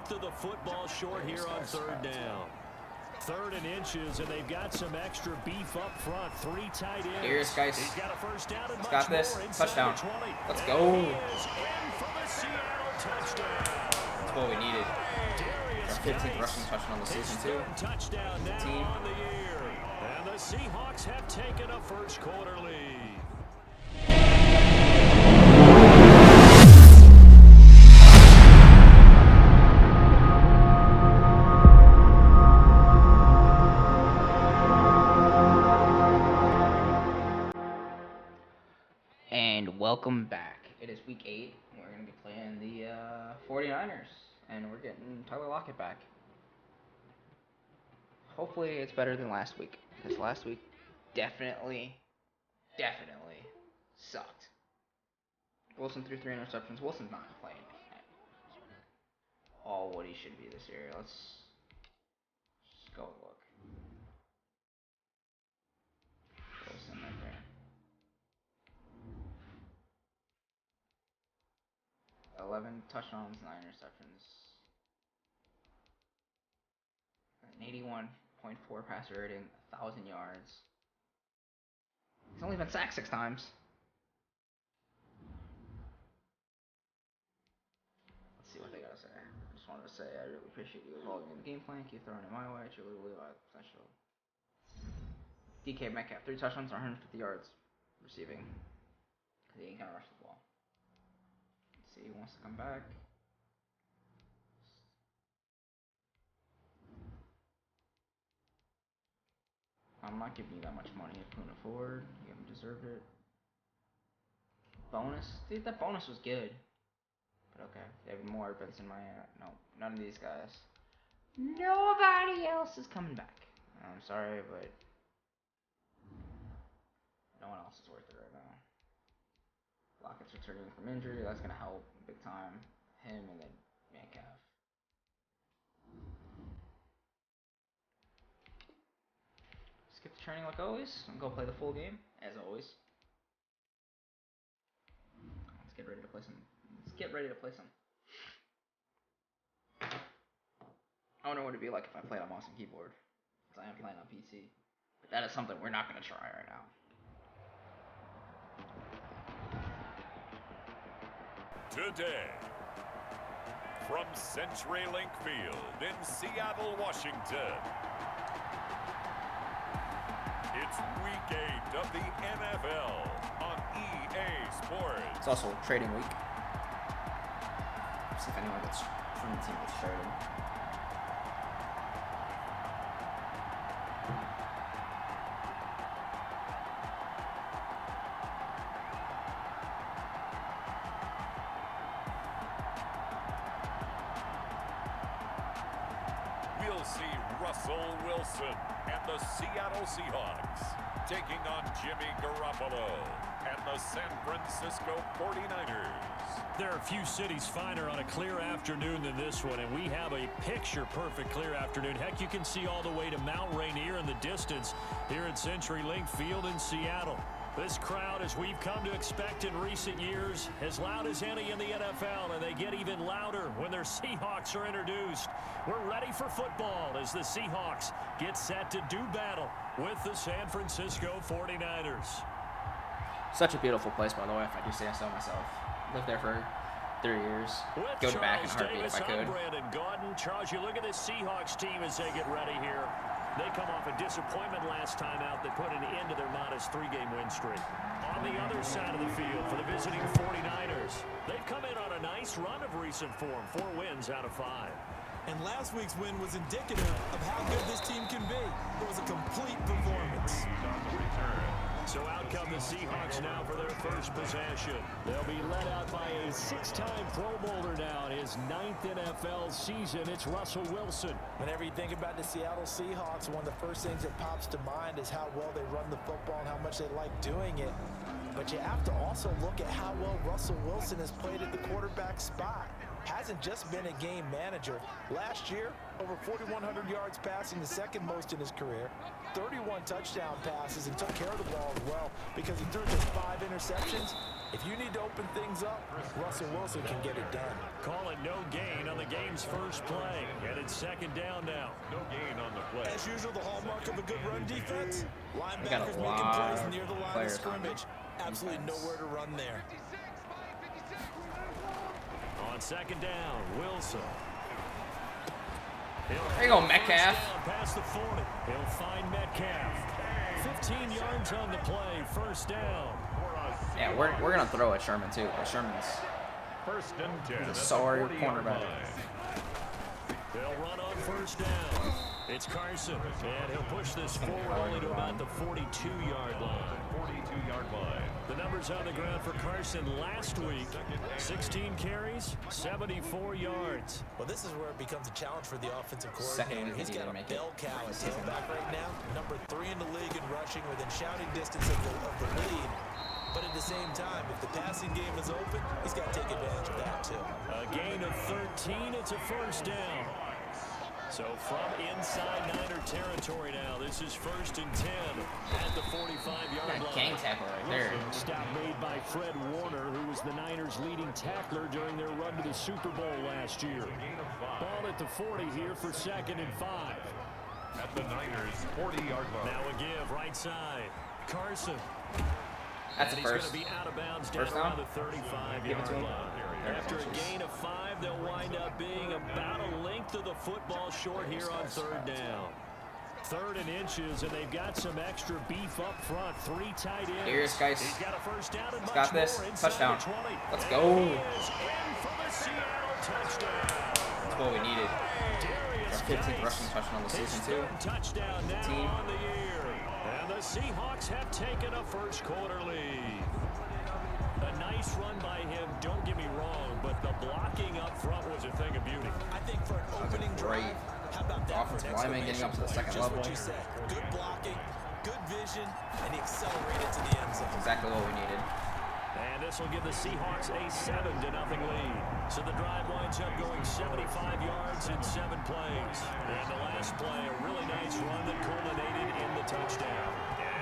length of the football short here on third down. 3rd and inches, and they've got some extra beef up front. 3 tight ends. Here's guys. He's got a first down and got this. Touchdown. Let's go. That's what we needed. Our 15th rushing touchdown of the season, too. Touchdown now on the year. And the Seahawks have taken a first quarter lead. And welcome back. It is week 8. We're going to be playing the 49ers. And we're getting Tyler Lockett back. Hopefully it's better than last week. Because last week definitely sucked. Wilson threw 3 interceptions. Wilson's not playing all what he should be this year. Let's just go look. Wilson right there. 11 touchdowns, 9 interceptions. An 81.4 passer rating, 1,000 yards. He's only been sacked 6 times. Let's see what they gotta say. I just wanted to say I really appreciate you evolving in the game plan. Keep throwing it my way. I truly believe I have potential. DK Metcalf, 3 touchdowns, 150 yards receiving. Because he ain't gonna rush the ball. Let's see, he wants to come back. I'm not giving you that much money. You couldn't afford. You haven't deserved it. Bonus? Dude, that bonus was good. But okay. David Moore, but it's in my... no, none of these guys. Nobody else is coming back. I'm sorry, but... no one else is worth it right now. Lockett's returning from injury. That's going to help big time. Him and then Metcalf. Skip the training like always, and go play the full game, as always. Let's get ready to play some. I wonder what it'd be like if I played on mouse and keyboard, because I am playing on PC. But that is something we're not going to try right now. Today, from CenturyLink Field in Seattle, Washington. It's week 8 of the NFL on EA Sports. It's also trading week. See if anyone gets from the team gets traded. We'll see Russell Wilson and the Seattle Seahawks taking on Jimmy Garoppolo and the San Francisco 49ers. There are few cities finer on a clear afternoon than this one, and we have a picture-perfect clear afternoon. Heck, you can see all the way to Mount Rainier in the distance here at CenturyLink Field in Seattle. This crowd, as we've come to expect in recent years, as loud as any in the NFL, and they get even louder when their Seahawks are introduced. We're ready for football as the Seahawks get set to do battle with the San Francisco 49ers. Such a beautiful place, by the way, if I do say so myself. Lived there for 3 years. Go back in a heartbeat if I could. Brandon Gaudin. Charles, you look at this Seahawks team as they get ready here. They come off a disappointment last time out that put an end to their modest 3-game win streak. On the other side of the field for the visiting 49ers, they've come in on a nice run of recent form, 4 wins out of 5. And last week's win was indicative of how good this team can be. It was a complete performance. So out come the Seahawks now for their first possession. They'll be led out by a 6-time Pro Bowler now in his 9th NFL season. It's Russell Wilson. Whenever you think about the Seattle Seahawks, one of the first things that pops to mind is how well they run the football and how much they like doing it. But you have to also look at how well Russell Wilson has played at the quarterback spot. hasn't just been a game manager. Last year, over 4,100 yards passing, the second most in his career. 31 touchdown passes and took care of the ball as well because he threw just 5 interceptions. If you need to open things up, Russell Wilson can get it done. Call it no gain on the game's first play. And it's second down now. No gain on the play. As usual, the hallmark of a good run defense. Linebackers making plays near the line of scrimmage. Absolutely nowhere to run there. On second down, Wilson. There you go, Metcalf. Past the 40. He'll find Metcalf. 15 yards on the play. First down. Yeah, we're gonna throw at Sherman too. Sherman's First and 10. a sorry cornerback. They'll run on first down. It's Carson, and he'll push this forward only to about the 42-yard line. 42-yard line. The numbers on the ground for Carson last week: 16 carries, 74 yards. Well, this is where it becomes a challenge for the offensive Second, coordinator. He's got a make it. bell cow at tailback right now. Number 3 in the league in rushing, within shouting distance of the lead. But at the same time, if the passing game is open, he's got to take advantage of that too. A gain of 13. It's a first down. So from inside Niner territory now, this is first and 10 at the 45-yard line. Gang tackle right there. Stop made by Fred Warner, who was the Niners' leading tackler during their run to the Super Bowl last year. Ball at the 40 here for second and 5. At the Niners' 40-yard line. Now a give right side. Carson. That's And the he's first. going to be out of bounds down First down? around the 35-yard line. After a gain of 5, they'll wind up being about a length of the football short here on third down. Third and inches, and they've got some extra beef up front. 3 tight ends. Here's guys. He's got a first down and much got this. more inside Touchdown. the 20. Let's And go. he is in for the Seattle touchdown. That's what we needed. Darius Our 15th Geis, rushing touchdown of the his season, too. third touchdown now Team. on the year. And the Seahawks have taken a first quarter lead. A nice run by him, don't get me wrong, but the blocking up front was a thing of beauty. I think for an opening great. drive, how about that for an Offensive lineman getting up to the exclamation second point? level. Just what you said. Good blocking, good vision, and he accelerated to the end zone. Exactly what we needed. And this will give the Seahawks a 7-0 lead. So the drive winds up going 75 yards in 7 plays. And the last play, a really nice run that culminated in the touchdown.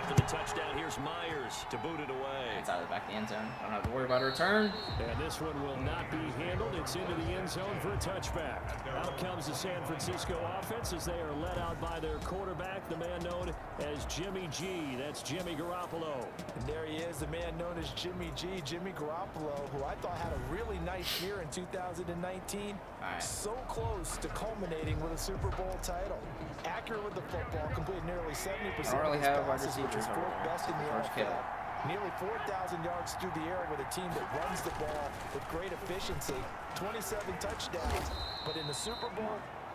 After the touchdown, here's Myers to boot it away. It's out of the back of the end zone. Don't have to worry about a return. And this one will not be handled. It's into the end zone for a touchback. Out comes the San Francisco offense as they are led out by their quarterback, the man known as Jimmy G. That's Jimmy Garoppolo. And there he is, the man known as Jimmy G, Jimmy Garoppolo, who I thought had a really nice year in 2019. Right. So close to culminating with a Super Bowl title. Accurate with the football, completed nearly 70% I don't really of his have wide passes, which is receivers over 4th there. best in the George NFL. Kittle. Nearly 4,000 yards through the air with a team that runs the ball with great efficiency. 27 touchdowns, but in the Super Bowl,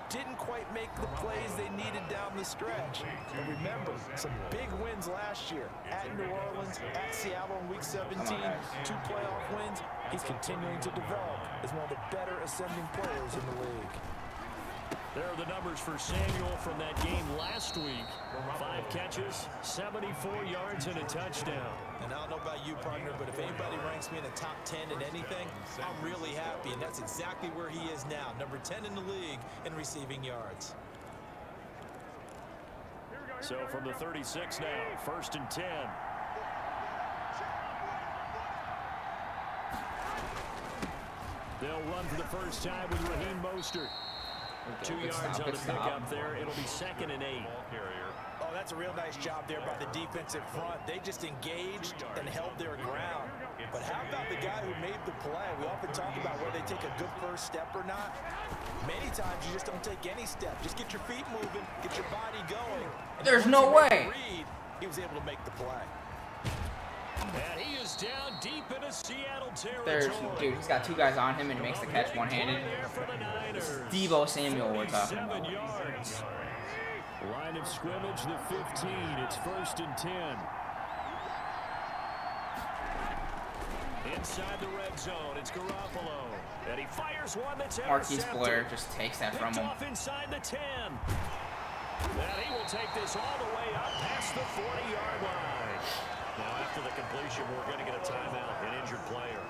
didn't quite make the plays they needed down the stretch. But remember, some big wins last year at New Orleans, at Seattle in Week 17, 2 playoff wins. He's continuing to develop as one of the better ascending players in the league. There are the numbers for Samuel from that game last week. 5 catches, 74 yards, and a touchdown. And I don't know about you, partner, but if anybody ranks me in the top 10 in anything, I'm really happy. And that's exactly where he is now, number 10 in the league in receiving yards. So from the 36 now, first and 10. They'll run for the first time with Raheem Mostert. 2 yards on the pickup there. It'll be second and 8. Oh, that's a real nice job there by the defensive front. They just engaged and held their ground. But how about the guy who made the play? We often talk about whether they take a good first step or not. Many times you just don't take any step. Just get your feet moving, get your body going. And There's once no he made way. the read, he was able to make the play. And he is down deep into Seattle There's, territory. dude, he's got 2 guys on him and he makes the catch one-handed. This is Deebo Samuel we're talking 47 about. yards. Line of scrimmage, the 15. It's first and 10. Inside the red zone, it's Garoppolo. And he fires one that's Marquise intercepted. Blair just takes that from Picked him. off inside the 10. And he will take this all the way up past the 40-yard line. Now, after the completion, we're going to get a timeout, an injured player.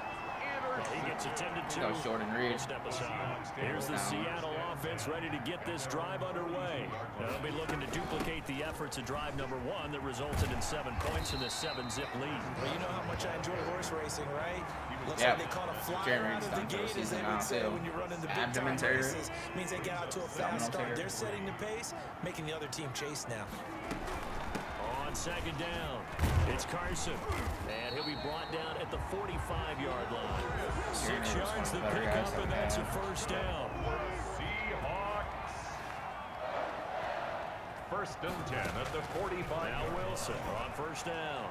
He gets attended to. Go short and read. Step aside. Here's the Seattle offense ready to get this drive underway. They'll be looking to duplicate the efforts of drive number 1 that resulted in 7 points in this 7-zip lead. Well, you know how much I enjoy horse racing, right? Looks Yep. like they caught a fly Jeremy out of Reed's the done for the gate, as season they now, would say too. when you run into Abdomen big-time tear. races. Means they get out to a fast Abdominal start. tear. They're setting the pace, making the other team chase now. On second down, it's Carson. And he'll be brought down at the 45-yard line. 6 yards to pick up, and that's a first down. Seahawks. First and 10 at the 45. Now Wilson on first down.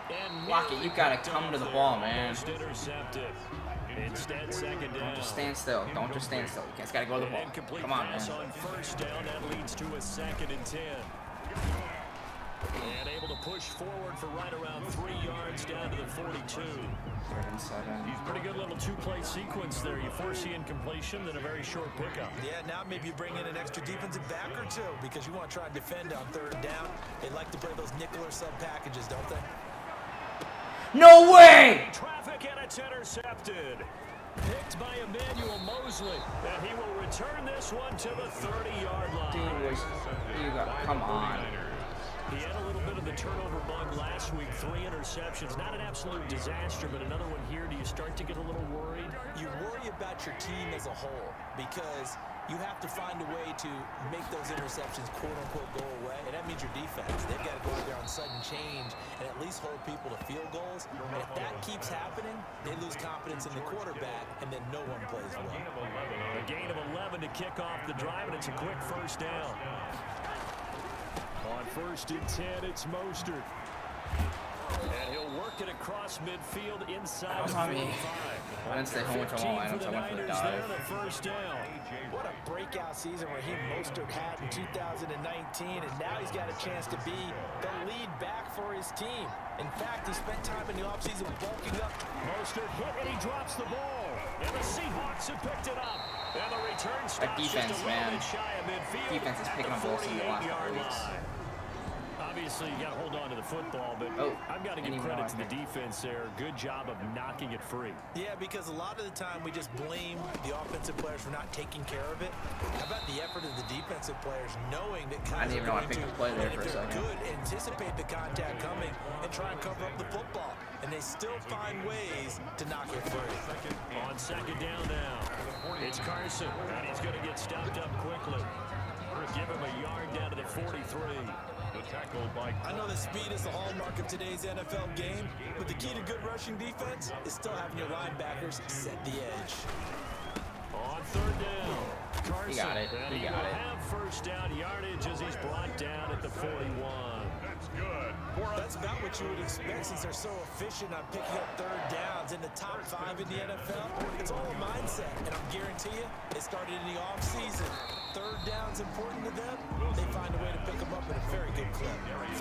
And Block it. You gotta come to the ball, man. almost intercepted. Instead, second down. Don't just stand still. Don't just stand still. You just gotta go to the An ball. incomplete Come on, pass man. on first down. That leads to a 2nd and 10. And able to push forward for right around 3 yards down to the 42. 3rd and 7. Pretty good little 2-play sequence there. You force the incompletion, then a very short pickup. Yeah, now maybe you bring in an extra defensive back or two because you want to try and defend on 3rd down. They like to play those nickel or sub packages, don't they? No way! Traffic, and it's intercepted. Picked by Emmanuel Mosley. And he will return this one to the 30-yard line. Dude, you got. Come on. He had a little bit of the turnover bug last week, 3 interceptions. Not an absolute disaster, but another one here. Do you start to get a little worried? You worry about your team as a whole because you have to find a way to make those interceptions quote-unquote go away, and that means your defense. They've got to go out there on sudden change and at least hold people to field goals. And if that keeps happening, they lose confidence in the quarterback, and then no one plays well. A gain of 11 to kick off the drive, and it's a quick first down. On 1st and 10, it's Mostert. And he'll work it across midfield inside the 45. I didn't stay home with all items. I went for the dive. The first down. What a breakout season Raheem Mostert had in 2019, and now he's got a chance to be the lead back for his team. In fact, he spent time in the offseason bulking up. Mostert hit, and he drops the ball. And the Seahawks have picked it up. And the return stops That defense, just a man. little bit shy of midfield. Defense is picking up balls in the last couple 48-yard weeks. line. Obviously, you got to hold on to the football, but I've got to give credit to the defense there. Good job of knocking it free. Yeah, because a lot of the time we just blame the offensive players for not taking care of it. How about the effort of the defensive players knowing that I didn't even know I picked the play there for a second. Good, anticipate the contact coming and try and cover up the football. And they still find ways to knock it free. On second down now, it's Carson, and he's going to get stopped up quickly. Give him a yard down to the 43. I know that speed is the hallmark of today's NFL game, but the key to good rushing defense is still having your linebackers set the edge. On 3rd down, Carson. He got it. And He he got will it. have first down yardage as he's brought down at the 41. That's good. That's about what you would expect since they're so efficient on picking up 3rd downs. In the top 5 in the NFL, it's all a mindset, and I guarantee you, it started in the offseason. 3rd down's important to them. They find a way to pick them up at a very good clip.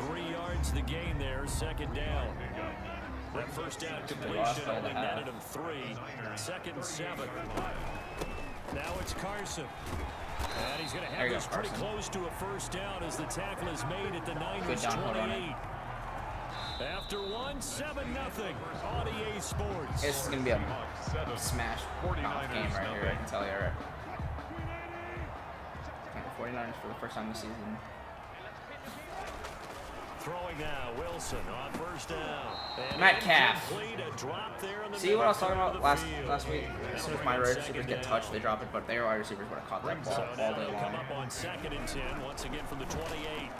3 yards the gain there, second down. That first down completion only netted him 3. 2nd and 7. Now it's Carson. And he's going to have this pretty close to a first down as the tackle is made at the Niners 28. After 1-7-0 on EA Sports. It's going to be a smash game right here, I can tell you right. 49ers for the first time this season. Throwing now, Wilson on first down. Metcalf. See what I was talking about last week? As soon as my wide receivers get touched, they drop it, but their wide receivers would have caught that ball all day long. Come up on 2nd and 10, once again from the 28.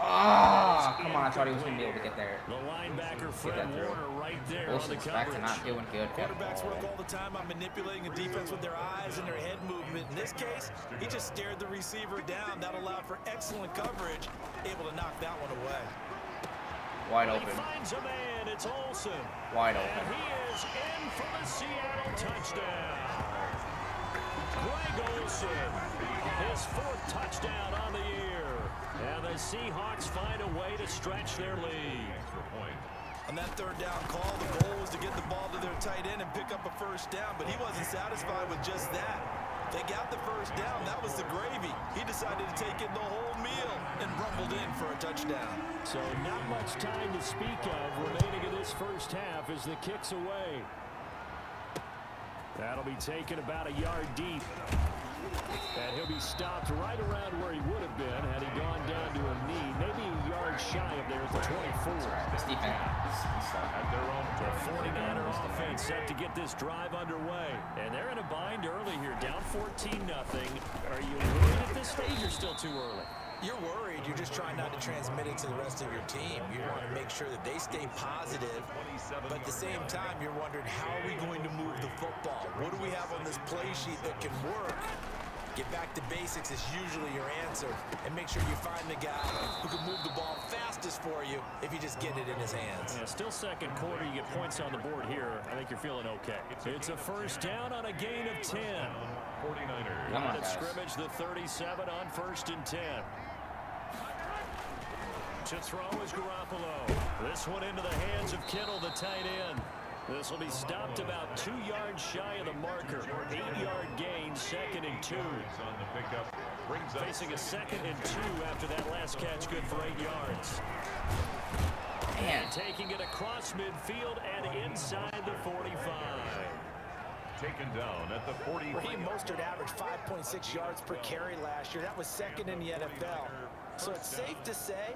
Ah, come on, I thought he was going to be able to get there. The linebacker Fred Warner right there on the Wilson's back to coverage. not doing good at Quarterbacks work all. all the time on manipulating a defense with their eyes and their head movement. In this case, he just stared the receiver down. That allowed for excellent coverage, able to knock that one away. Wide He open. finds a man, it's Olsen. Wide And open. he is in for the Seattle touchdown. Greg Olsen, his 4th touchdown on the year. And the Seahawks find a way to stretch their lead. On that 3rd down call, the goal was to get the ball to their tight end and pick up a first down, but he wasn't satisfied with just that. They got the first down. That was the gravy. He decided to take in the whole meal and rumbled in for a touchdown. So not much time to speak of remaining in this first half as the kick's away. That'll be taken about a yard deep. And he'll be stopped right around where he would have been had he gone down to a knee, maybe a yard shy of there at the 24. This defense. At their own 49er offense set to get this drive underway. And they're in a bind early here, down 14-0. Are you worried at this stage or still too early? You're worried. You're just trying not to transmit it to the rest of your team. You want to make sure that they stay positive, but at the same time, you're wondering, how are we going to move the football? What do we have on this play sheet that can work? Get back to basics is usually your answer, and make sure you find the guy who can move the ball fastest for you if you just get it in his hands. Yeah, still second quarter. You get points on the board here. I think you're feeling okay. It's a first down on a gain of 10. 49ers. Line of scrimmage, the 37 on 1st and 10. To throw is Garoppolo. This one into the hands of Kittle, the tight end. This will be stopped about 2 yards shy of the marker. 8-yard gain, 2nd and 2. Facing a 2nd and 2 after that last catch, good for 8 yards. And taking it across midfield and inside the 45. Taken down at the 40. Raheem Mostert averaged 5.6 yards per carry last year. That was 2nd in the NFL. So it's safe to say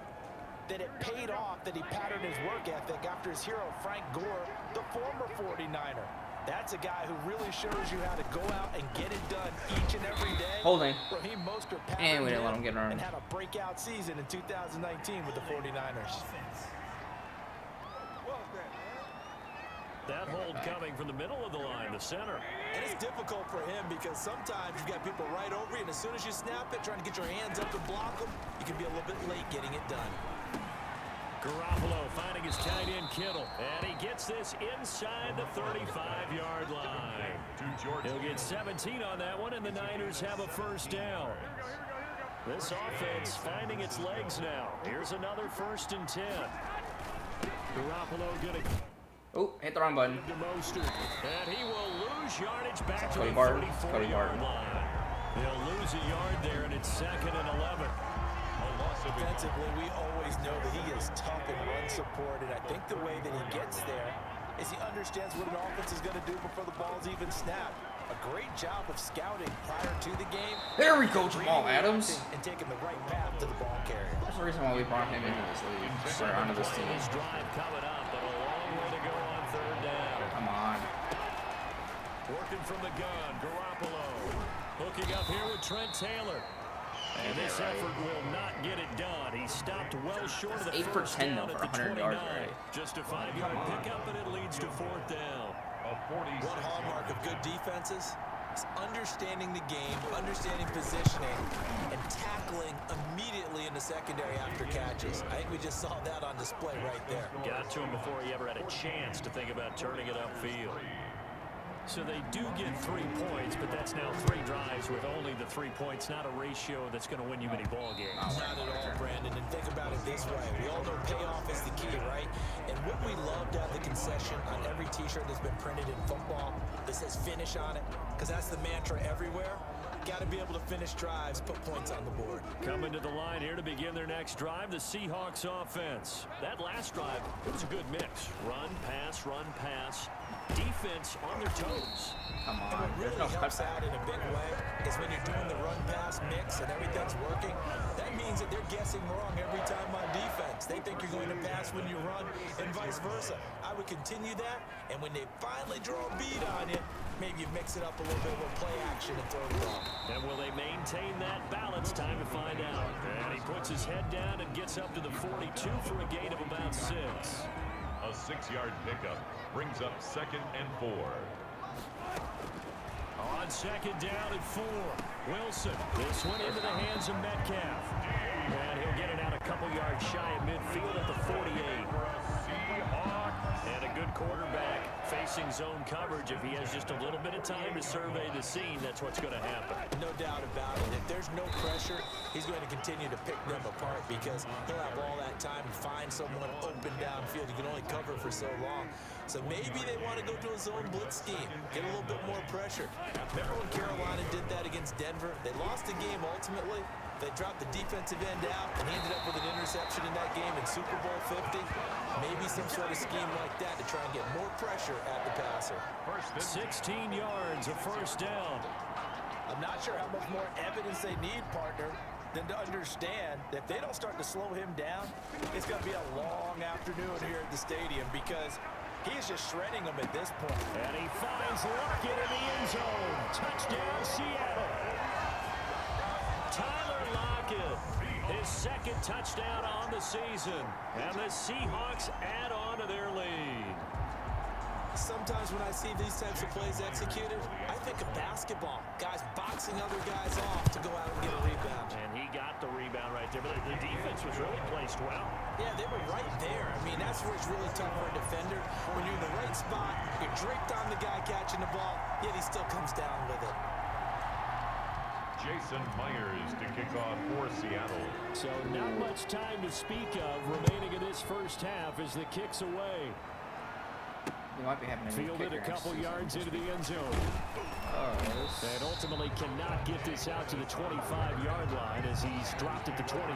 that it paid off that he patterned his work ethic after his hero, Frank Gore, the former 49er. That's a guy who really shows you how to go out and get it done each and every day. Holding. Raheem Mostert And we didn't let him get around. and had a breakout season in 2019 with the 49ers. That hold coming from the middle of the line, the center. And it's difficult for him because sometimes you've got people right over you, and as soon as you snap it, trying to get your hands up and block them, you can be a little bit late getting it done. Garoppolo finding his tight end Kittle, and he gets this inside the 35-yard line. He'll get 17 on that one, and the Niners have a first down. This offense finding its legs now. Here's another 1st and 10. Garoppolo gonna Oh, hit the wrong button. to Mostert, and he will lose yardage back to Cody the Barton. 34-yard line. They'll lose a yard there, and it's 2nd and 11. Defensively, we always know that he is tough in run support, and I think the way that he gets there is he understands what an offense is going to do before the ball's even snapped. A great job of scouting prior to the game. There we go, Jamal Adams. And taking the right path to the ball carrier. That's the reason why we brought him into this league. Or onto this team. This drive coming up, but a long way to go on 3rd down. Come on. Working from the gun, Garoppolo. Hooking up here with Trent Taylor. And this effort will not get it done. He stopped well short of the 8 for first 10 down though at for the 100 29. yards, right? Just a 5-yard pickup, and it leads to 4th down. One hallmark of good defenses is understanding the game, understanding positioning, and tackling immediately in the secondary after catches. I think we just saw that on display right there. Got to him before he ever had a chance to think about turning it upfield. So they do get 3 points, but that's now 3 drives with only the 3 points, not a ratio that's going to win you many ball games. Not at all, Brandon, and think about it this way. We all know payoff is the key, right? And what we love to have the concession on every t-shirt that's been printed in football that says finish on it, because that's the mantra everywhere. Got to be able to finish drives, put points on the board. Coming to the line here to begin their next drive, the Seahawks offense. That last drive, it was a good mix. Run, pass, defense on their toes. Come And on. what There's really no helps cutback. out in a big way is when you're doing the run-pass mix and everything's working, that means that they're guessing wrong every time on defense. They think you're going to pass when you run and vice versa. I would continue that, and when they finally draw a bead on you, maybe you mix it up a little bit with play action and throw the ball. And will they maintain that balance? Time to find out. And he puts his head down and gets up to the 42 for a gain of about 6. A 6-yard pickup brings up 2nd and 4. On 2nd down at 4. Wilson. This one into the hands of Metcalf. And he'll get it out a couple yards shy of midfield at the 48. And a good quarterback facing zone coverage. If he has just a little bit of time to survey the scene, that's what's going to happen. No doubt about it. If there's no pressure, he's going to continue to pick them apart because he'll have all that time to find someone open downfield. You can only cover for so long. So maybe they want to go to a zone blitz scheme, get a little bit more pressure. Remember when Carolina did that against Denver? They lost the game ultimately, They dropped the defensive end out, and he ended up with an interception in that game in Super Bowl 50. Maybe some sort of scheme like that to try and get more pressure at the passer. 16 yards, a first down. I'm not sure how much more evidence they need, partner, than to understand that if they don't start to slow him down, it's going to be a long afternoon here at the stadium because he's just shredding them at this point. And he finds Lockett in the end zone. Touchdown, Seattle. Tyler Lockett, his second touchdown on the season. And the Seahawks add on to their lead. Sometimes when I see these types of plays executed, I think of basketball. Guys boxing other guys off to go out and get a rebound. And he got the rebound right there, but the defense was really placed well. Yeah, they were right there. I mean, that's where it's really tough for a defender. When you're in the right spot, you're draped on the guy catching the ball, yet he still comes down with it. Jason Myers to kick off for Seattle. So not much time to speak of remaining in this first half as the kick's away. You might be having a Fielded a couple yards into the end zone. And ultimately cannot get this out to the 25-yard line as he's dropped it to 23.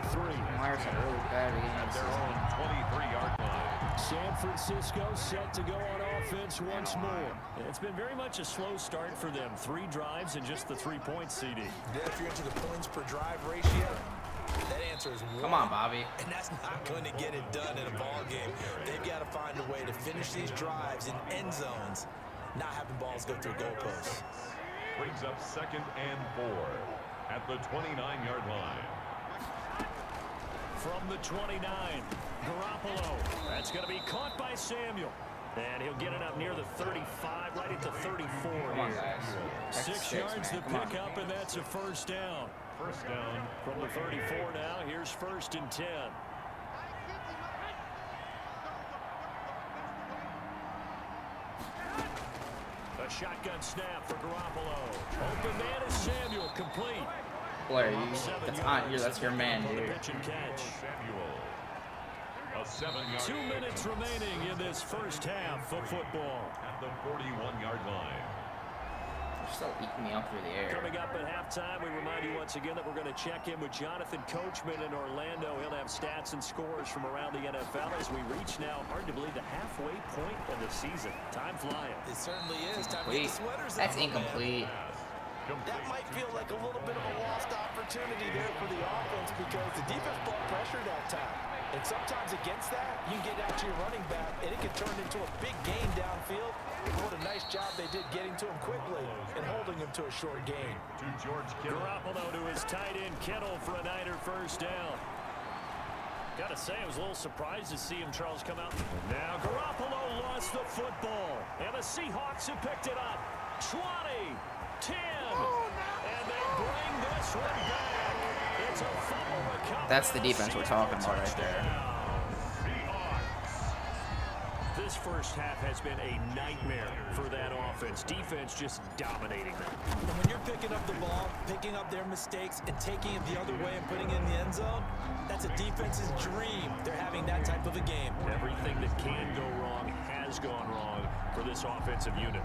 Myers had a really bad At their own 23-yard line. San Francisco set to go on offense once more. It's been very much a slow start for them. 3 drives and just the 3 points, CD. Yeah, if you're into the points per drive ratio, that answer is 1. Come on, Bobby. And that's not going to get it done in a ball game. They've got to find a way to finish these drives in end zones, not having balls go through goalposts. Brings up 2nd and 4 at the 29-yard line. From the 29, Garoppolo. That's going to be caught by Samuel. And he'll get it up near the 35, right at the 34 Come on, here. guys. 6 yards man. to Come on. pick up, and that's a first down. First down. From the 34 now, here's 1st and 10. A shotgun snap for Garoppolo. Open man is Samuel, complete. Blair, that's on you. That's your man, On the dude. pitch and catch. Samuel. A 7-yard 2 minutes remaining in this first half of football. at the 41-yard line. They're still eking me up through the air. Coming up at halftime, we remind you once again that we're going to check in with Jonathan Coachman in Orlando. He'll have stats and scores from around the NFL as we reach now, hard to believe, the halfway point of the season. Time flying. It certainly is. Time to get the sweaters That's on, man. incomplete. That might feel like a little bit of a lost opportunity there for the offense because the defense brought pressure that time. And sometimes against that, you can get out to your running back, and it can turn into a big gain downfield. What a nice job they did getting to him quickly and holding him to a short gain. To George Kittle. Garoppolo to his tight end, Kittle, for a Niner first down. Got to say, I was a little surprised to see him, Charles, come out. Now Garoppolo lost the football, and the Seahawks have picked it up. 20, 10, and they bring this one back. It's a fumble recovery. That's the defense we're talking about right there. This first half has been a nightmare for that offense. Defense just dominating them. And when you're picking up the ball, picking up their mistakes, and taking it the other way and putting it in the end zone, that's a defense's dream. They're having that type of a game. Everything that can go wrong has gone wrong for this offensive unit.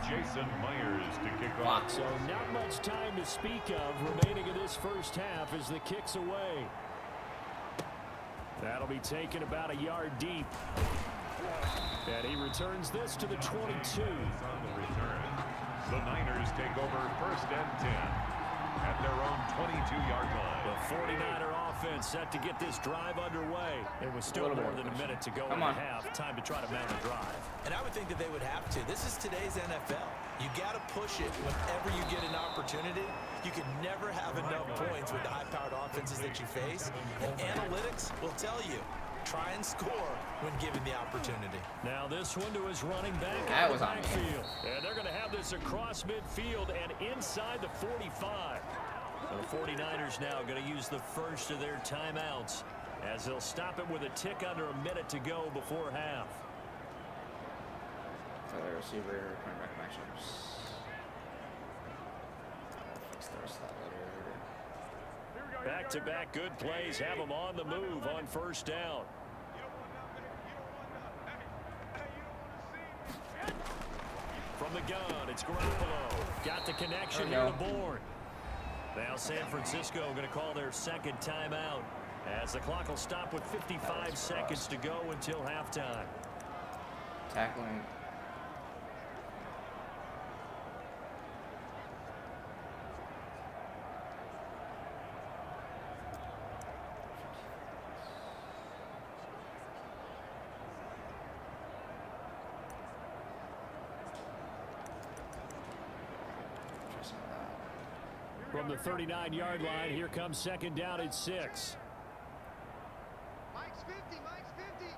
Jason Myers to kick off. So not much time to speak of remaining in this first half as the kick's away. That'll be taken about a yard deep. And he returns this to the 22. On the return. The Niners take over 1st and 10 at their own 22-yard line. The 49er offense set to get this drive underway. It was still more than a minute to go in the half. Time to try to mount a drive. And I would think that they would have to. This is today's NFL. You got to push it whenever you get an opportunity. You can never have enough points with the high-powered offenses that you face. And analytics will tell you, try and score when given the opportunity. Now this one to his running back That out was the on me. backfield. And they're going to have this across midfield and inside the 45. So the 49ers now going to use the first of their timeouts as they'll stop it with a tick under a minute to go before half. For the receiver, running back matchups. Fix the rest of that later. Back-to-back good plays have them on the move on first down. From the gun, it's Garoppolo. Got the connection here to Bourne. Now San Francisco going to call their second timeout as the clock will stop with 55 seconds to go until halftime. Tackling. From the 39-yard line, here comes second down at 6. Mike's 50, Mike's 50.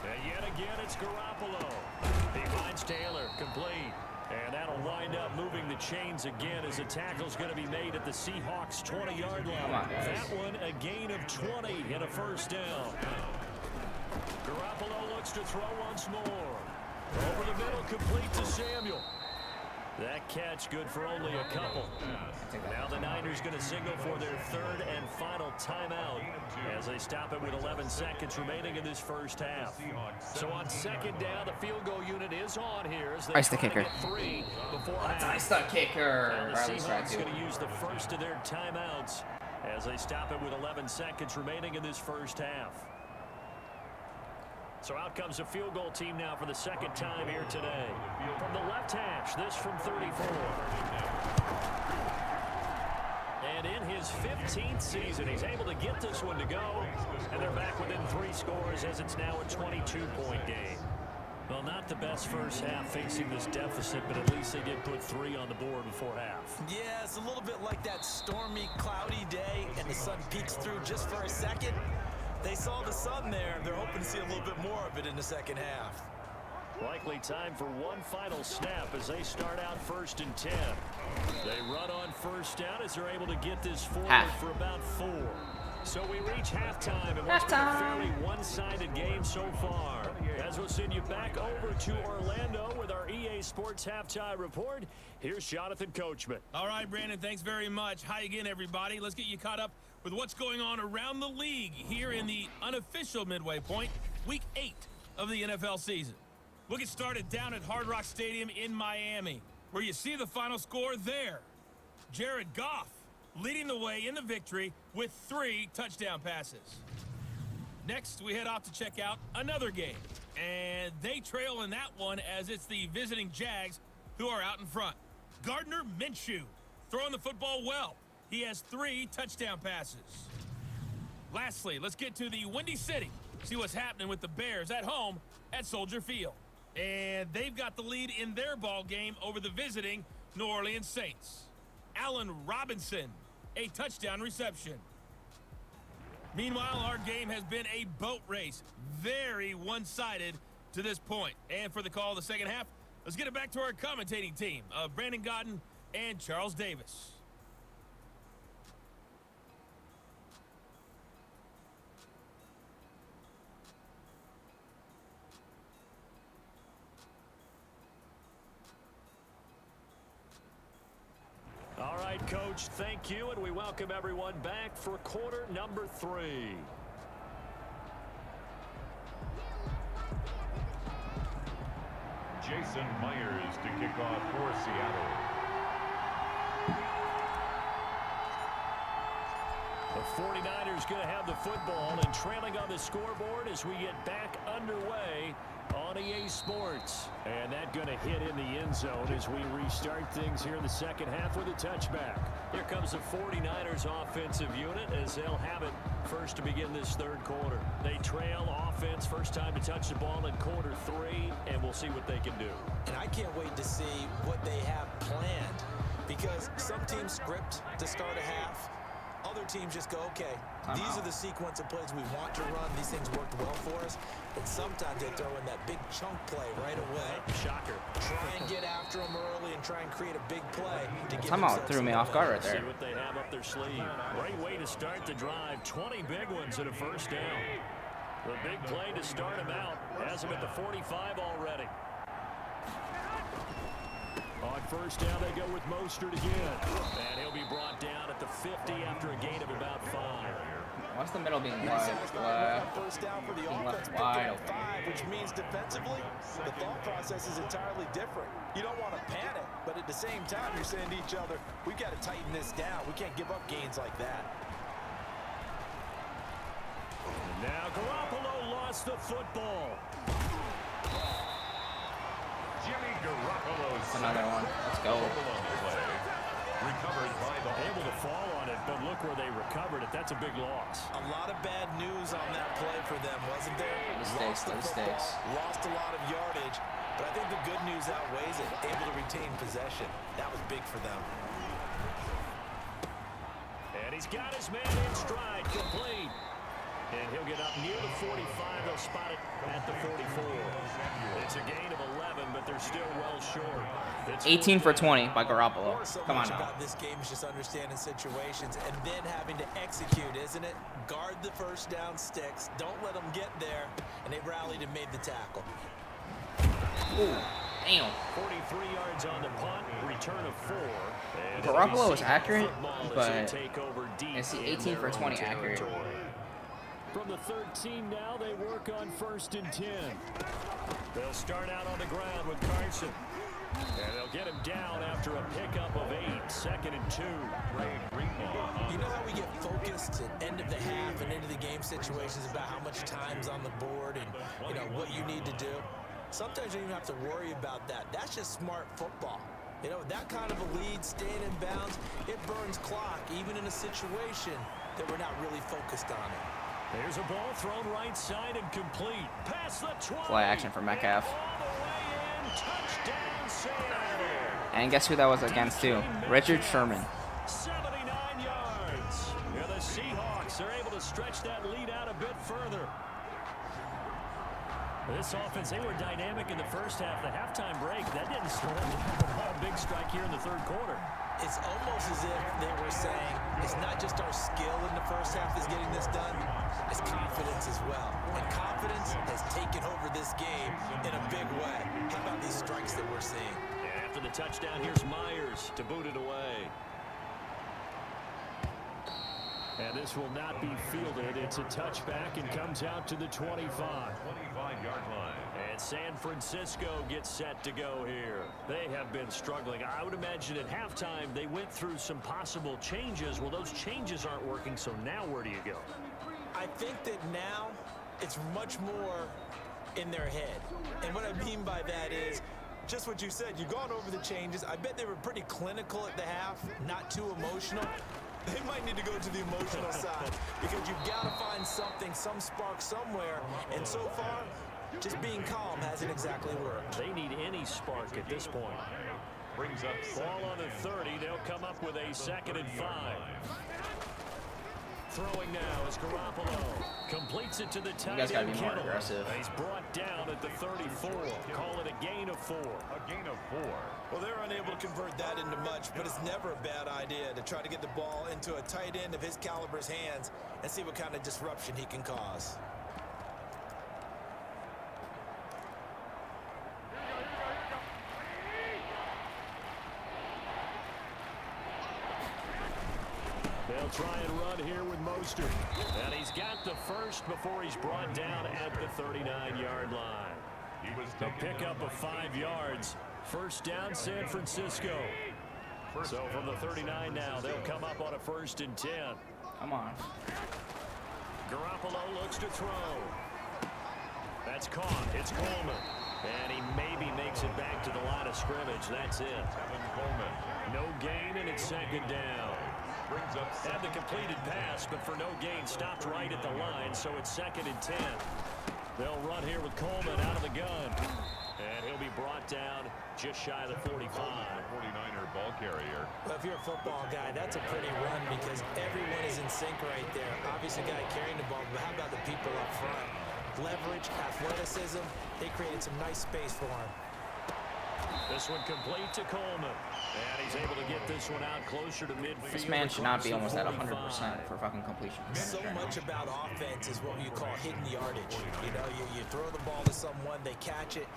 And yet again, it's Garoppolo. He finds Taylor, complete. And that'll wind up moving the chains again as the tackle's going to be made at the Seahawks' 20-yard line. That one, a gain of 20 and a first down. Garoppolo looks to throw once more. Over the middle, complete to Samuel. That catch good for only a couple. Now the Niners going to signal for their third and final timeout as they stop it with 11 seconds remaining in this first half. So on second down, the field goal unit is on here as they Ice the kicker. Ice the kicker. Now the Seahawks going to use the first of their timeouts as they stop it with 11 seconds remaining in this first half. So out comes the field goal team now for the second time here today. From the left hash, this from 34. And in his 15th season, he's able to get this one to go. And they're back within 3 scores as it's now a 22-point game. Well, not the best first half facing this deficit, but at least they did put 3 on the board before half. Yeah, it's a little bit like that stormy, cloudy day, and the sun peeks through just for a second. They saw the sun there. They're hoping to see a little bit more of it in the second half. Likely time for one final snap as they start out 1st and 10. They run on first down as they're able to get this forward for about 4. So we reach halftime, and what's been a fairly one-sided game so far. As we'll send you back over to Orlando with our EA Sports Halftime Report, here's Jonathan Coachman. All right, Brandon, thanks very much. Hi again, everybody. Let's get you caught up with what's going on around the league here in the unofficial midway point, Week 8 of the NFL season. We'll get started down at Hard Rock Stadium in Miami, where you see the final score there. Jared Goff leading the way in the victory with 3 touchdown passes. Next, we head off to check out another game, and they trail in that one as it's the visiting Jags who are out in front. Gardner Minshew throwing the football well. He has 3 touchdown passes. Lastly, let's get to the Windy City. See what's happening with the Bears at home at Soldier Field. And they've got the lead in their ball game over the visiting New Orleans Saints. Allen Robinson, a touchdown reception. Meanwhile, our game has been a boat race. Very one-sided to this point. And for the call of the second half, let's get it back to our commentating team of Brandon Godden and Charles Davis. All right, Coach, thank you, and we welcome everyone back for quarter number 3. Jason Myers to kick off for Seattle. The 49ers going to have the football and trailing on the scoreboard as we get back underway on EA Sports. And that going to hit in the end zone as we restart things here in the second half with a touchback. Here comes the 49ers offensive unit as they'll have it first to begin this third quarter. They trail offense, first time to touch the ball in quarter 3, and we'll see what they can do. And I can't wait to see what they have planned, because some teams script to start a half. Other teams just go, okay, these are the sequence of plays we want to run. These things worked well for us. And sometimes they throw in that big chunk play right away. Shocker. Try and get after them early and try and create a big play to get Somehow threw me off guard right there. See what they have up their sleeve. Great way to start the drive. 20 big ones and a first down. The big play to start them out. Has them at the 45 already. On first down, they go with Mostert again. And he'll be brought down at the 50 after a gain of about 5. What's the middle being First down for the offense, wide pick up 5, which means defensively, the thought process is entirely different. You don't want to panic, but at the same time, you're saying to each other, we've got to tighten this down. We can't give up gains like that. And now Garoppolo lost the football. Jimmy Garoppolo. Another one. Let's go. Recovered by the Able to fall on it, but look where they recovered it. That's a big loss. A lot of bad news on that play for them, wasn't there? Mistakes, mistakes. Lost a lot of yardage, but I think the good news outweighs it. Able to retain possession. That was big for them. And he's got his man in stride, complete. And he'll get up near the 45. They'll spot it at the 44. It's a gain of 11, but they're still well short. It's 18 for 20 by Garoppolo. Come on now. About this game is just understanding situations and then having to execute, isn't it? Guard the first down sticks. Don't let them get there. And they rallied and made the tackle. Ooh, damn. 43 yards on the punt, return of 4. Garoppolo was accurate, but is he 18 for 20 accurate? From the 13 now, they work on 1st and 10. They'll start out on the ground with Carson. And they'll get him down after a pickup of 8, 2nd and 2. You know how we get focused at end of the half and into the game situations about how much time's on the board and, you know, what you need to do? Sometimes you don't even have to worry about that. That's just smart football. You know, that kind of a lead, staying in bounds, it burns clock, even in a situation that we're not really focused on it. There's a ball thrown right side and complete. Past the 20. Play action for Metcalf. All the way in. Touchdown, Seattle. And guess who that was against too? Richard Sherman. 79 yards. Yeah, the Seahawks are able to stretch that lead out a bit further. This offense, they were dynamic in the first half. The halftime break, that didn't slow them down. A big strike here in the 3rd quarter. It's almost as if they were saying, it's not just our skill in the first half that's getting this done, it's confidence as well. And confidence has taken over this game in a big way. How about these strikes that we're seeing? And after the touchdown, here's Myers to boot it away. And this will not be fielded. It's a touchback and comes out to the 25. 25-yard line. And San Francisco gets set to go here. They have been struggling. I would imagine at halftime they went through some possible changes. Well, those changes aren't working, so now where do you go? I think that now it's much more in their head. And what I mean by that is just what you said. You've gone over the changes. I bet they were pretty clinical at the half, not too emotional. They might need to go to the emotional side because you've got to find something, some spark somewhere. And so far, just being calm hasn't exactly worked. They need any spark at this point. Brings up ball on the 30. They'll come up with a 2nd and 5. Throwing now is Garoppolo. Completes it to the tight end. You guys got to be more aggressive. He's brought down at the 34. Call it a gain of 4. A gain of 4. Well, they're unable to convert that into much, but it's never a bad idea to try to get the ball into a tight end of his caliber's hands and see what kind of disruption he can cause. They'll try and run here with Mostert. And he's got the first before he's brought down at the 39-yard line. He was A pickup of 5 yards. First down, San Francisco. So from the 39 now, they'll come up on a 1st and 10. Come on. Garoppolo looks to throw. That's caught. It's Coleman. And he maybe makes it back to the line of scrimmage. That's it. Tevin Coleman. No gain, and it's 2nd down. Brings up Had the completed pass, but for no gain, stopped right at the line, so it's 2nd and 10. They'll run here with Coleman out of the gun. And he'll be brought down just shy of the 45. 49er ball carrier. Well, if you're a football guy, that's a pretty run because everyone is in sync right there. Obviously, the guy carrying the ball, but how about the people up front? Leverage, athleticism, they created some nice space for him. This one complete to Coleman. And he's able to get this one out closer to midfield. This man should not be almost at 100% for fucking completion. So much about offense is what you call hitting the yardage. You know, you throw the ball to someone, they catch it,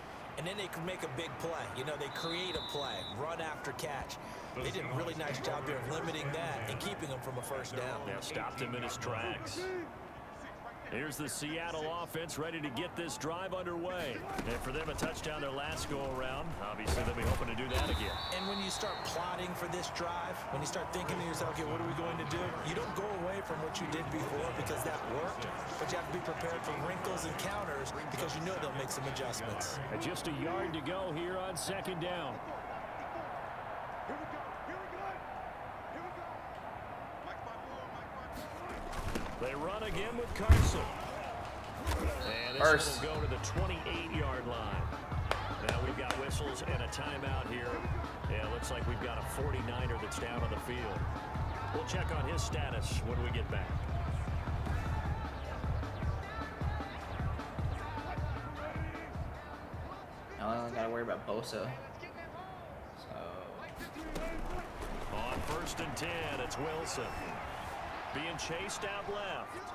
and then they can make a big play. You know, they create a play, run after catch. They did a really nice job there of limiting that and keeping him from a first down. Yeah, stopped him in his tracks. Here's the Seattle offense ready to get this drive underway. And for them, a touchdown their last go-around. Obviously, they'll be hoping to do that again. And when you start plotting for this drive, when you start thinking to yourself, okay, what are we going to do? You don't go away from what you did before because that worked, but you have to be prepared for wrinkles and counters because you know they'll make some adjustments. And just a yard to go here on second down. They run again with Carson. And this will go to the 28-yard line. Now we've got whistles and a timeout here. Yeah, it looks like we've got a 49er that's down on the field. We'll check on his status when we get back. I only got to worry about Bosa. On 1st and 10, it's Wilson. Being chased out left.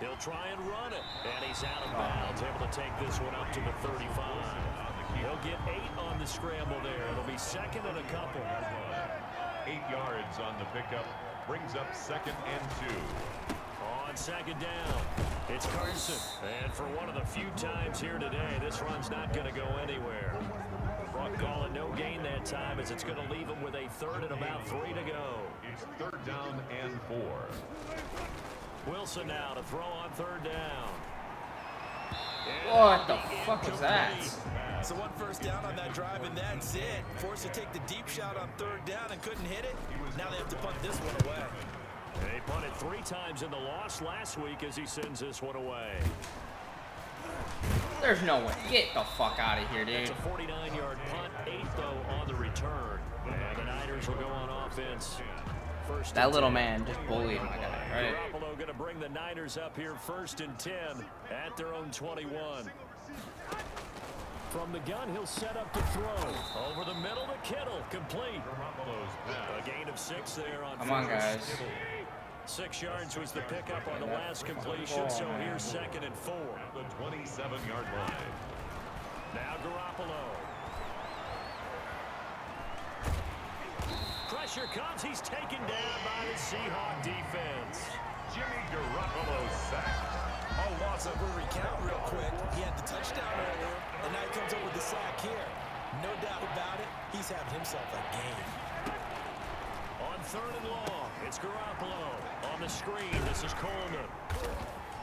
He'll try and run it. And he's out of bounds, able to take this one up to the 35. He'll get 8 on the scramble there. It'll be second and a couple. 8 yards on the pickup. Brings up 2nd and 2. On second down, it's Carson. And for one of the few times here today, this run's not going to go anywhere. Call it no gain that time as it's going to leave him with a 3rd and about 3 to go. It's 3rd down and 4. Wilson now to throw on 3rd down. What the fuck was that? So 1 first down on that drive, and that's it. Forced to take the deep shot on 3rd down and couldn't hit it. Now they have to punt this one away. They punted 3 times in the loss last week as he sends this one away. There's no way. Get the fuck out of here, dude. It's a 49-yard punt, 8 though on the return. And the Niners will go on offense. That little man just bullied my guy, right? Garoppolo going to bring the Niners up here 1st and 10 at their own 21. From the gun, he'll set up to throw. Over the middle to Kittle, complete. A gain of 6 there on Come on, guys. 6 yards was the pickup on the last completion, so here's 2nd and 4. The 27-yard line. Now Garoppolo. Pressure comes. He's taken down by the Seahawk defense. Jimmy Garoppolo sacked. Oh, lots of a recount real quick. He had the touchdown earlier, and now he comes up with the sack here. No doubt about it, he's having himself a game. On 3rd and long, it's Garoppolo. On the screen, this is Coleman.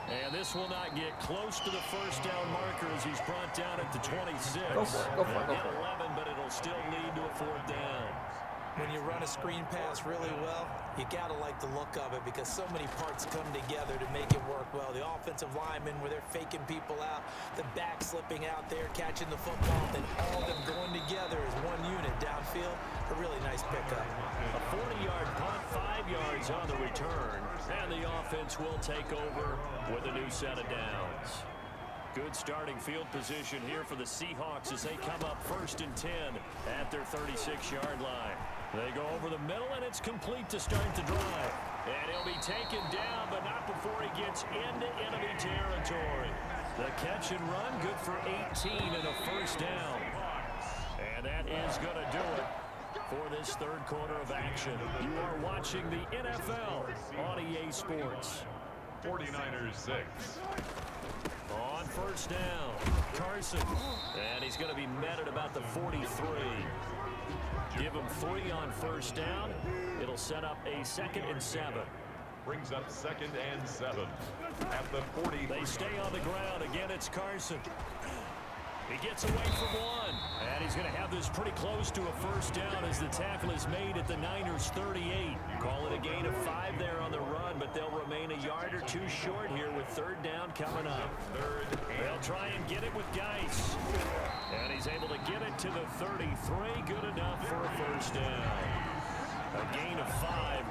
And this will not get close to the 1st down marker as he's brought down at the 26. Go for it, go for it, go for it. 11, but it'll still lead to a 4th down. When you run a screen pass really well, you gotta like the look of it because so many parts come together to make it work well. The offensive linemen where they're faking people out, the back slipping out there, catching the football, then all of them going together as one unit downfield. A really nice pickup. A 40-yard punt, 5 yards on the return, and the offense will take over with a new set of downs. Good starting field position here for the Seahawks as they come up 1st and 10 at their 36-yard line. They go over the middle, and it's complete to start the drive. And he'll be taken down, but not before he gets into enemy territory. The catch and run, good for 18 and a 1st down. And that is going to do it for this 3rd quarter of action. You are watching the NFL on EA Sports. 49ers 6. On 1st down, Carson. And he's going to be met at about the 43. Give him 3 on 1st down. It'll set up a 2nd and 7. Brings up 2nd and 7. At the 40. They stay on the ground. Again, it's Carson. He gets away from 1. And he's going to have this pretty close to a 1st down as the tackle is made at the Niners' 38. Call it a gain of 5 there on the run, but they'll remain a yard or 2 short here with 3rd down coming up. They'll try and get it with Geis. And he's able to get it to the 33. Good enough for a 1st down. A gain of 5.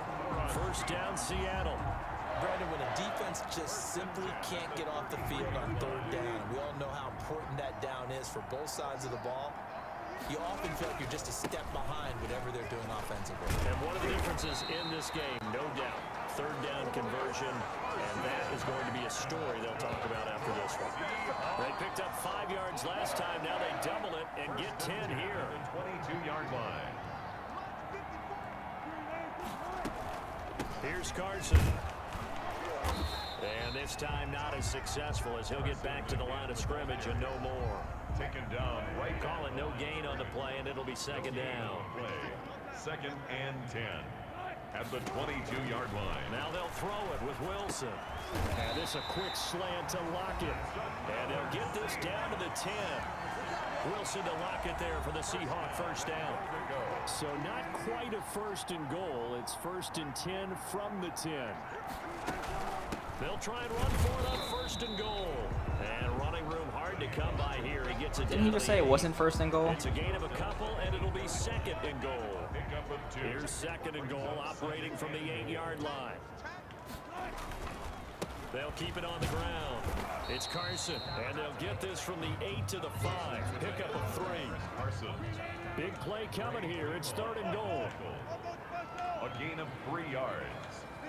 1st down, Seattle. Brandon, when a defense just simply can't get off the field on 3rd down, we all know how important that down is for both sides of the ball. You often feel like you're just a step behind whatever they're doing offensively. And one of the differences in this game, no doubt, third down conversion, and that is going to be a story they'll talk about after this one. They picked up 5 yards last time. Now they double it and get 10 here. 22-yard line. Here's Carson. And this time not as successful as he'll get back to the line of scrimmage and no more. Taken down right. Call it no gain on the play, and it'll be second down. Play. 2nd and 10 at the 22-yard line. Now they'll throw it with Wilson. And this a quick slant to Lockett. And they'll get this down to the 10. Wilson to Lockett there for the Seahawk first down. So not quite a first and goal. It's 1st and 10 from the 10. They'll try and run for it on 1st and goal. And running room hard to come by here. He gets it. Didn't he just say it wasn't 1st and goal? It's a gain of a couple, and it'll be 2nd and goal. Here's 2nd and goal, operating from the 8-yard line. They'll keep it on the ground. It's Carson, and they'll get this from the 8 to the 5. Pickup of 3. Carson. Big play coming here. It's 3rd and goal. A gain of 3 yards.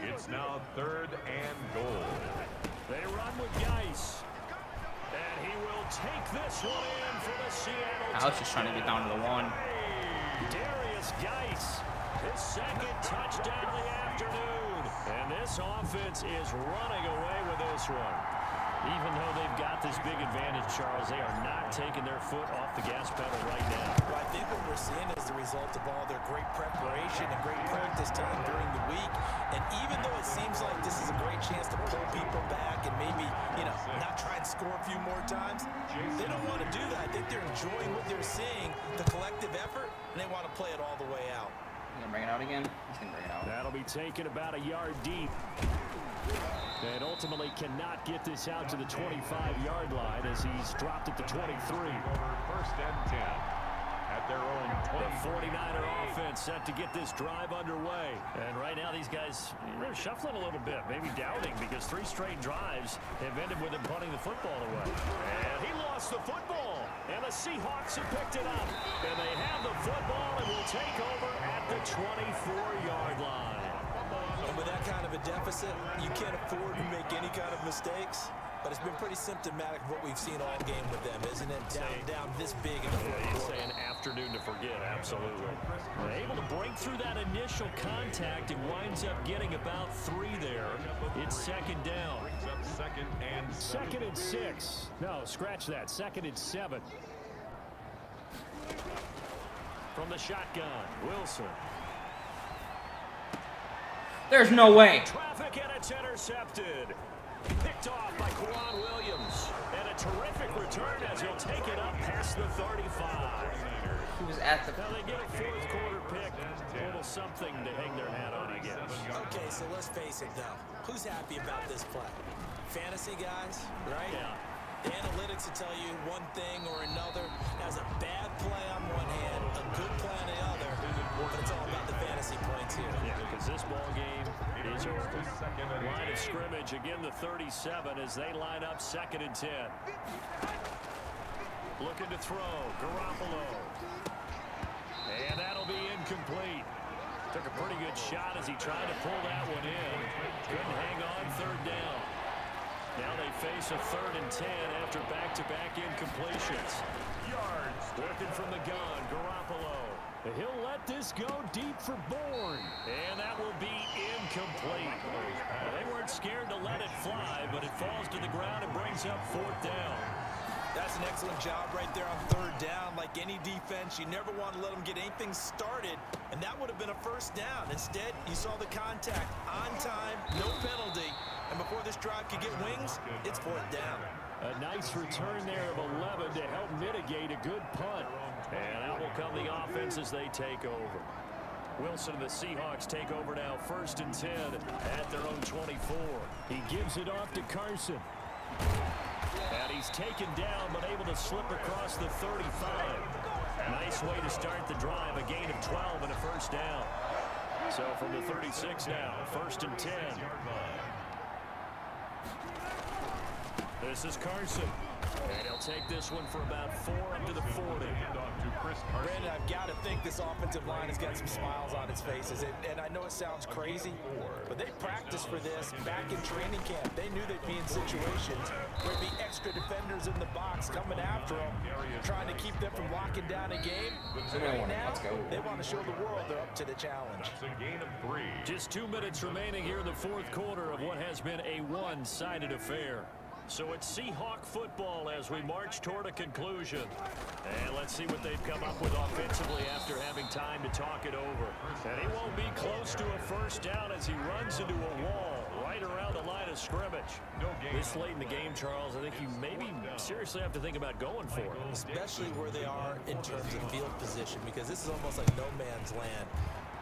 It's now 3rd and goal. They run with Geis. And he will take this one in for the Seattle. I was just trying to get down to the 1. Darius Geis, his 2nd touchdown of the afternoon. And this offense is running away with this one. Even though they've got this big advantage, Charles, they are not taking their foot off the gas pedal right now. Well, I think what we're seeing is the result of all their great preparation and great practice time during the week. And even though it seems like this is a great chance to pull people back and maybe, you know, not try and score a few more times, they don't want to do that. I think they're enjoying what they're seeing, the collective effort, and they want to play it all the way out. He's going to bring it out again? He's going to bring it out. That'll be taken about a yard deep. And ultimately cannot get this out to the 25-yard line as he's dropped at the 23. Over 1st and 10 at their own 20. The 49er offense set to get this drive underway. And right now these guys, they're shuffling a little bit, maybe doubting, because 3 straight drives have ended with him punting the football away. And he lost the football. And the Seahawks have picked it up. And they have the football and will take over at the 24-yard line. And with that kind of a deficit, you can't afford to make any kind of mistakes. But it's been pretty symptomatic of what we've seen all game with them, isn't it? Down this big in the fourth You quarter. say an afternoon to forget, absolutely. They're able to break through that initial contact and winds up getting about 3 there. It's 2nd down. Brings up 2nd and 2nd and 6. No, scratch that. 2nd and 7. From the shotgun, Wilson. There's no way. Traffic, and it's intercepted. Picked off by Quan Williams. And a terrific return as he'll take it up past the 35. He was at the... Now they get a 4th quarter pick. A little something to hang their hat on, I guess. Okay, so let's face it, though. Who's happy about this play? Fantasy guys, right? Yeah. The analytics will tell you one thing or another. Has a bad play on one hand, a good play on the other. But it's all about the fantasy points here. Yeah, because this ball game is over. Line of scrimmage, again the 37 as they line up 2nd and 10. Looking to throw, Garoppolo. And that'll be incomplete. Took a pretty good shot as he tried to pull that one in. Couldn't hang on 3rd down. Now they face a 3rd and 10 after back-to-back incompletions. Yards working from the gun, Garoppolo. He'll let this go deep for Bourne. And that will be incomplete. They weren't scared to let it fly, but it falls to the ground and brings up 4th down. That's an excellent job right there on 3rd down. Like any defense, you never want to let them get anything started, and that would have been a 1st down. Instead, you saw the contact on time, no penalty, and before this drive could get wings, it's 4th down. A nice return there of 11 to help mitigate a good punt. And out will come the offense as they take over. Wilson and the Seahawks take over now, 1st and 10 at their own 24. He gives it off to Carson. And he's taken down, but able to slip across the 35. Nice way to start the drive, a gain of 12 and a 1st down. So from the 36 now, 1st and 10. This is Carson. And he'll take this one for about 4 up to the 40. Brandon, I've got to think this offensive line has got some smiles on its faces. And I know it sounds crazy, but they practiced for this back in training camp. They knew they'd be in situations where there'd be extra defenders in the box coming after them, trying to keep them from locking down a game. So right now, they want to show the world they're up to the challenge. Just 2 minutes remaining here in the fourth quarter of what has been a one-sided affair. So it's Seahawk football as we march toward a conclusion. And let's see what they've come up with offensively after having time to talk it over. And he won't be close to a first down as he runs into a wall right around the line of scrimmage. This late in the game, Charles, I think you maybe seriously have to think about going for it. Especially where they are in terms of field position, because this is almost like no man's land.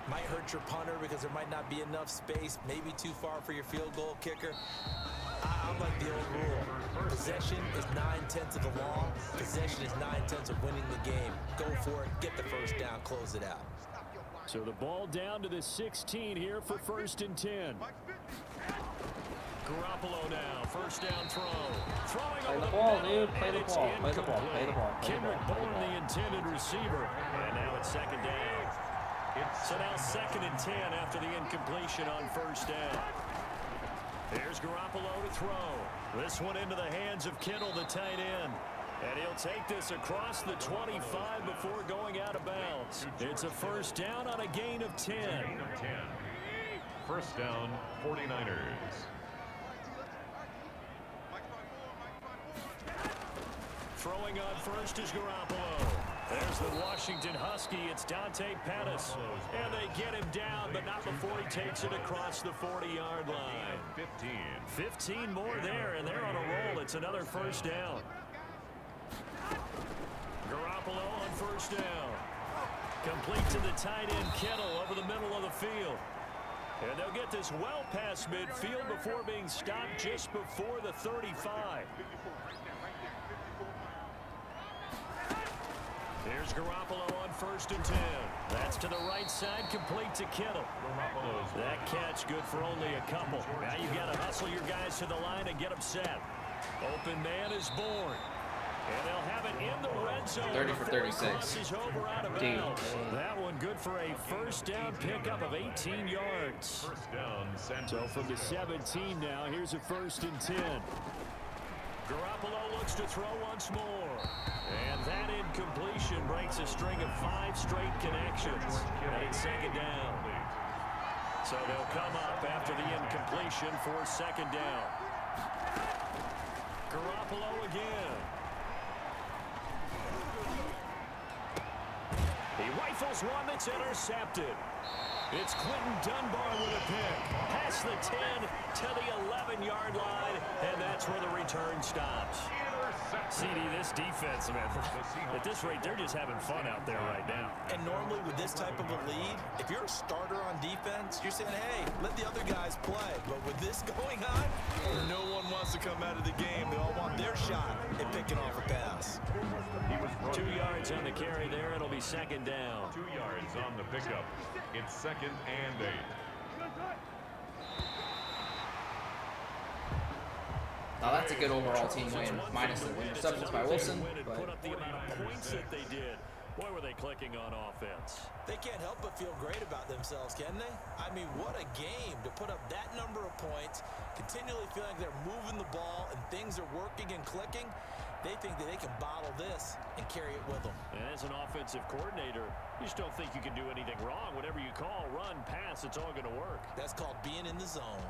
Might hurt your punter because there might not be enough space, maybe too far for your field goal kicker. I'm like the old rule. Possession is 9/10 of the law. Possession is 9/10 of winning the game. Go for it. Get the first down. Close it out. So the ball down to the 16 here for 1st and 10. Garoppolo now. First down throw. Throwing Play over the ball, middle, dude. Play and the it's ball. Play the ball. incomplete. Play the ball. Play the ball. Kendrick Play the Bourne, ball. the intended receiver. And now it's 2nd down. So now 2nd and 10 after the incompletion on first down. Here's Garoppolo to throw. This one into the hands of Kittle, the tight end. And he'll take this across the 25 before going out of bounds. It's a first down on a gain of 10. First down, 49ers. Throwing on first is Garoppolo. There's the Washington Husky. It's Dante Pettis. And they get him down, but not before he takes it across the 40-yard line. 15 more there, and they're on a roll. It's another first down. Garoppolo on first down. Complete to the tight end, Kittle, over the middle of the field. And they'll get this well past midfield before being stopped just before the 35. Here's Garoppolo on 1st and 10. That's to the right side, complete to Kittle. That catch good for only a couple. Now you've got to hustle your guys to the line and get them set. Open man is born. And they'll have it in the red zone. 30 for 36. Over out of bounds. That one good for a first down pickup of 18 yards. So from the 17 now, here's a 1st and 10. Garoppolo looks to throw once more. And that incompletion breaks a string of 5 straight connections. And it's 2nd down. So they'll come up after the incompletion for 2nd down. Garoppolo again. He rifles one that's intercepted. It's Quentin Dunbar with a pick. Past the 10 to the 11-yard line, and that's where the return stops. CD, this defense, man, at this rate, they're just having fun out there right now. And normally with this type of a lead, if you're a starter on defense, you're saying, hey, let the other guys play. But with this going on, no one wants to come out of the game. They all want their shot at picking off a pass. 2 yards on the carry there. It'll be 2nd down. 2 yards on the pickup. It's 2nd and 8. Now that's a good overall team win, minus the interceptions by Wilson. But put up the amount of points that they did. Boy, were they clicking on offense. They can't help but feel great about themselves, can they? I mean, what a game to put up that number of points, continually feeling like they're moving the ball and things are working and clicking. They think that they can bottle this and carry it with them. And as an offensive coordinator, you just don't think you can do anything wrong. Whatever you call, run, pass, it's all going to work. That's called being in the zone.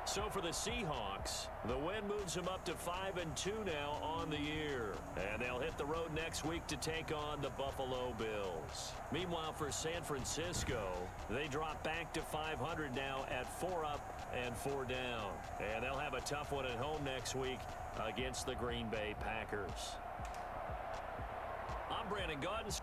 So for the Seahawks, the win moves them up to 5-2 now on the year. And they'll hit the road next week to take on the Buffalo Bills. Meanwhile, for San Francisco, they drop back to 500 now at 4 up and 4 down. And they'll have a tough one at home next week against the Green Bay Packers. I'm Brandon Gaudens.